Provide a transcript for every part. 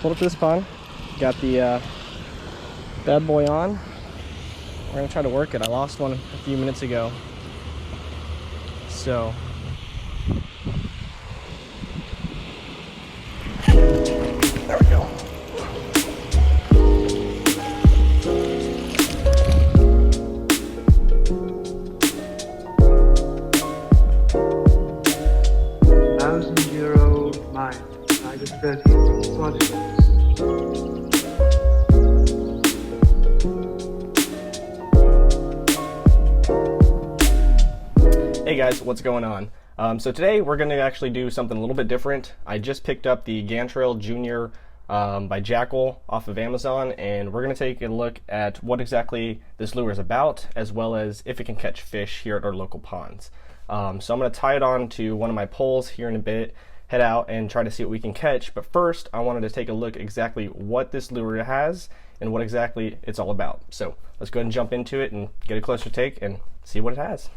pulled up to this pond, got the bad boy on. We're gonna try to work it. I lost one a few minutes ago, so there we go. €1,000 mine, minus 30 coordinates. Hey guys, what's going on? So today we're going to actually do something a little bit different. I just picked up the Gantarel Jr. By Jackall off of Amazon, and we're going to take a look at what exactly this lure is about, as well as if it can catch fish here at our local ponds. So I'm going to tie it on to one of my poles here in a bit, head out and try to see what we can catch. But first, I wanted to take a look exactly what this lure has and what exactly it's all about. So let's go ahead and jump into it and get a closer take and see what it has.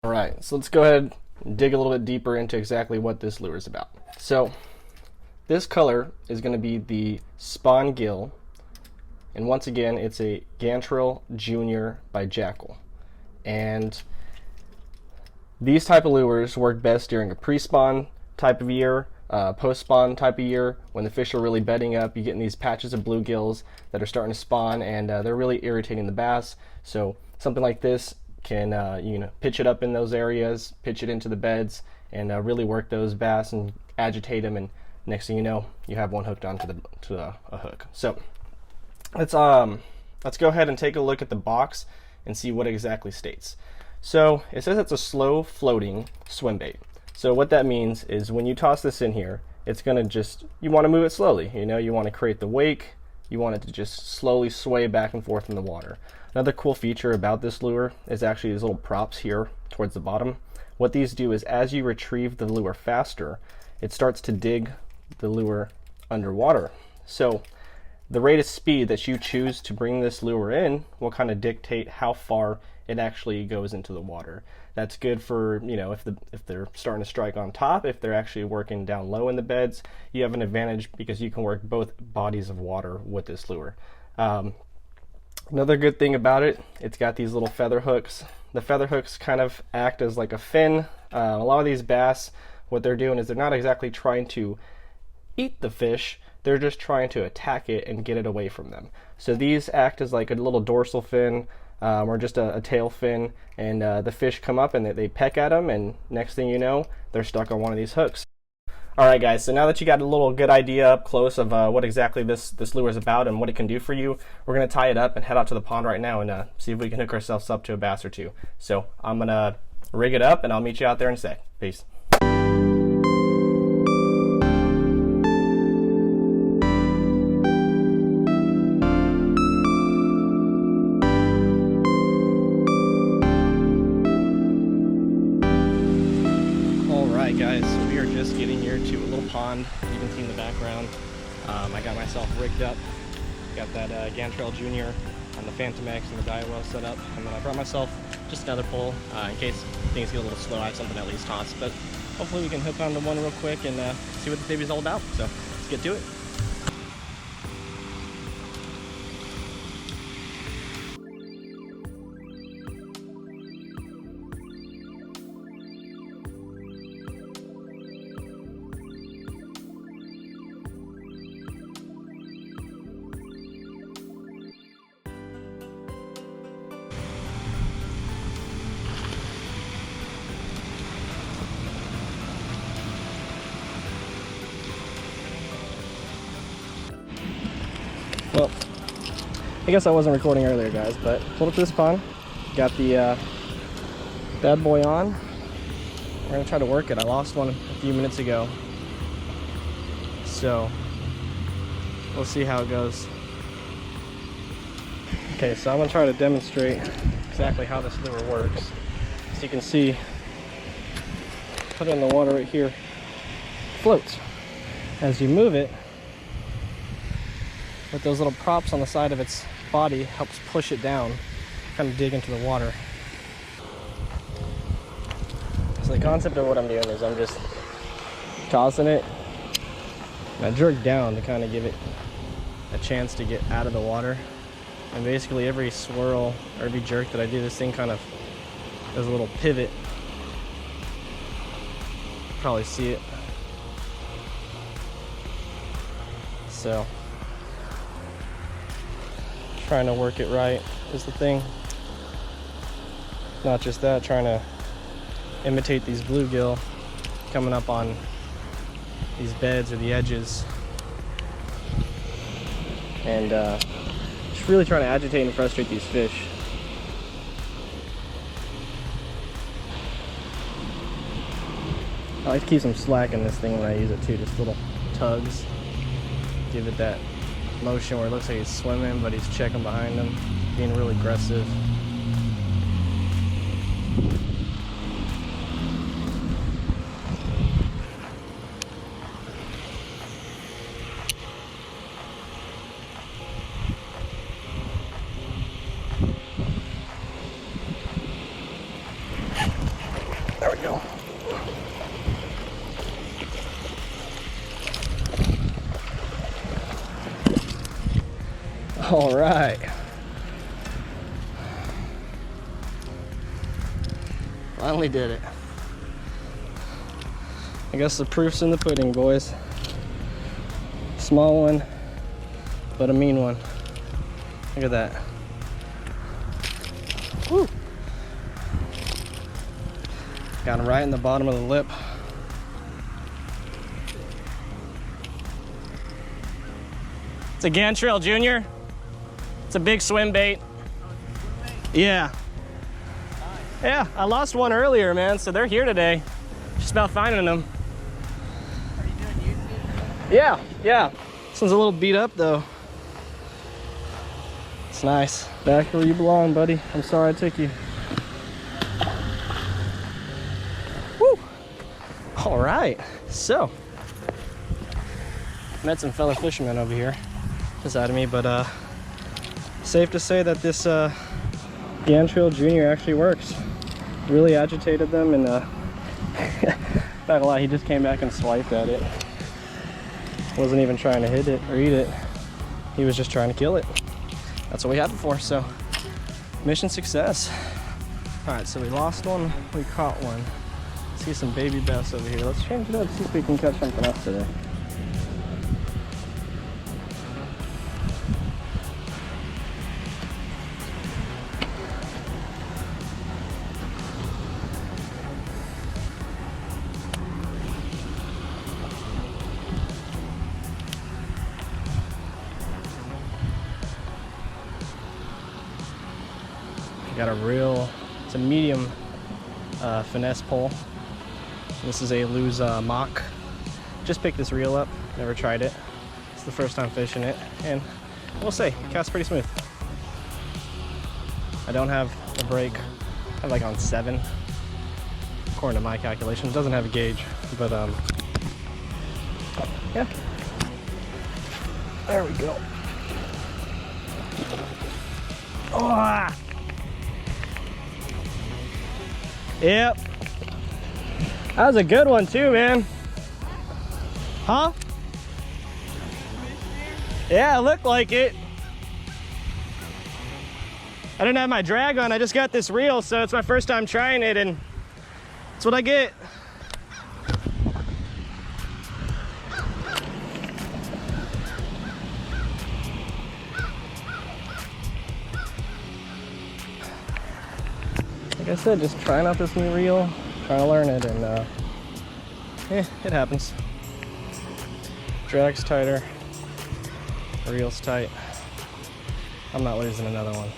Alright, so let's go ahead and dig a little bit deeper into exactly what this lure is about. So, this color is going to be the Spawn Gill, and once again, it's a Gantarel Jr. by Jackall. And these type of lures work best during a pre-spawn type of year, post-spawn type of year, when the fish are really bedding up. You're getting these patches of bluegills that are starting to spawn, and they're really irritating the bass. So something like this can pitch it up in those areas, pitch it into the beds, and really work those bass and agitate them, and next thing you know, you have one hooked onto a hook. So let's go ahead and take a look at the box and see what it exactly states. So it says it's a slow floating swim bait. So what that means is when you toss this in here, it's gonna you want to move it slowly. You want to create the wake. You want it to just slowly sway back and forth in the water. Another cool feature about this lure is actually these little props here towards the bottom. What these do is as you retrieve the lure faster, it starts to dig the lure underwater. So the rate of speed that you choose to bring this lure in will kind of dictate how far it actually goes into the water. That's good for, if they're starting to strike on top. If they're actually working down low in the beds, you have an advantage because you can work both bodies of water with this lure. Another good thing about it, it's got these little feather hooks. The feather hooks kind of act as like a fin. A lot of these bass, what they're doing is they're not exactly trying to eat the fish, they're just trying to attack it and get it away from them. So these act as like a little dorsal fin, or just a tail fin, and the fish come up and they peck at them, and next thing you know, they're stuck on one of these hooks. Alright guys, so now that you got a little good idea up close of what exactly this lure is about and what it can do for you, we're going to tie it up and head out to the pond right now and see if we can hook ourselves up to a bass or two. So I'm going to rig it up and I'll meet you out there in a sec. Peace. Alright guys, so we are just getting here to a little pond. You can see in the background. I got myself rigged up. Got that Gantarel Jr. on the Phantom X and the Diawa set up. And then I brought myself just another pole in case things get a little slow. I have something at least toss. But hopefully we can hook onto one real quick and see what this baby's all about. So let's get to it. Well, I guess I wasn't recording earlier, guys, but pulled up to this pond, got the bad boy on. We're gonna try to work it. I lost one a few minutes ago, so we'll see how it goes. Okay, so I'm gonna try to demonstrate exactly how this lure works. As you can see, put it in the water right here, floats. As you move it, with those little props on the side of its body, helps push it down, kind of dig into the water. So the concept of what I'm doing is I'm just tossing it, and I jerk down to kind of give it a chance to get out of the water. And basically every swirl or every jerk that I do, this thing kind of does a little pivot. Probably see it. So trying to work it right is the thing. Not just that, trying to imitate these bluegill coming up on these beds or the edges, and just really trying to agitate and frustrate these fish. I like to keep some slack in this thing when I use it too, just little tugs. Give it that motion where it looks like he's swimming, but he's checking behind him, being really aggressive. There we go. All right. Finally did it. I guess the proof's in the pudding, boys. Small one, but a mean one. Look at that. Woo! Got him right in the bottom of the lip. It's a Gantarel Jr. It's a big swim bait. Yeah. Yeah, I lost one earlier, man, so they're here today. Just about finding them. Are you doing YouTube? Yeah. This one's a little beat up, though. It's nice. Back where you belong, buddy. I'm sorry I took you. Woo! All right, so met some fellow fishermen over here beside of me, but safe to say that this Gantarel Jr. actually works. Really agitated them, and not gonna lie, he just came back and swiped at it. Wasn't even trying to hit it or eat it. He was just trying to kill it. That's what we have it for, so mission success. All right, so we lost one, we caught one. See some baby bass over here. Let's change it up, see if we can catch something else today. Got a reel, it's a medium finesse pole. This is a loose Mach. Just picked this reel up, never tried it. It's the first time fishing it, and we'll say, casts pretty smooth. I don't have a break, I have like on 7, according to my calculations. Doesn't have a gauge, but yeah. There we go. Oh! Yep. That was a good one too, man. Huh? Yeah, it looked like it. I didn't have my drag on, I just got this reel, so it's my first time trying it, and that's what I get. Like I said, just trying out this new reel, trying to learn it, and it happens. Drag's tighter, reel's tight. I'm not losing another one.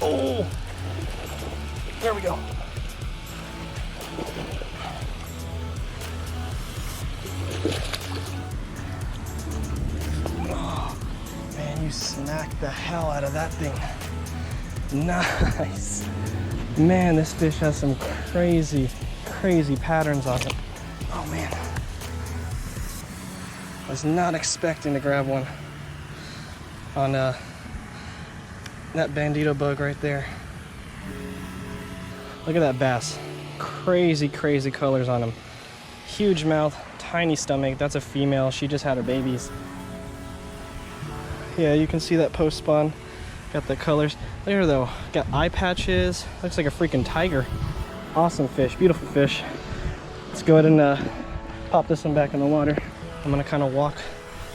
Oh, there we go. Oh, man, you smacked the hell out of that thing. Nice. Man, this fish has some crazy patterns on it. Oh man. Was not expecting to grab one on that Bandito bug right there. Look at that bass. Crazy colors on him. Huge mouth, tiny stomach. That's a female. She just had her babies. Yeah, you can see that post spawn. Got the colors. There though, got eye patches. Looks like a freaking tiger. Awesome fish, beautiful fish. Let's go ahead and pop this one back in the water. I'm gonna kind of walk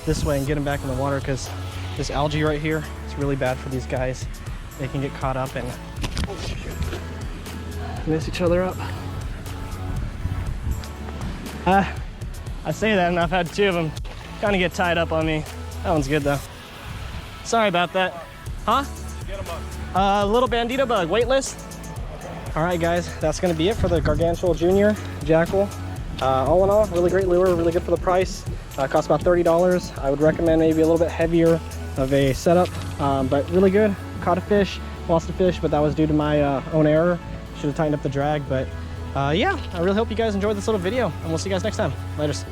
this way and get him back in the water because this algae right here is really bad for these guys. They can get caught up and mess each other up. I say that and I've had two of them kind of get tied up on me. That one's good though. Sorry about that. Huh? Get him up. Little Bandito bug, weightless. All right guys, that's gonna be it for the Gantarel Jr. Jackall. All in all, really great lure, really good for the price. Cost about $30. I would recommend maybe a little bit heavier of a setup, but really good. Caught a fish, lost a fish, but that was due to my own error. Should have tightened up the drag, but yeah, I really hope you guys enjoyed this little video, and we'll see you guys next time. Laters.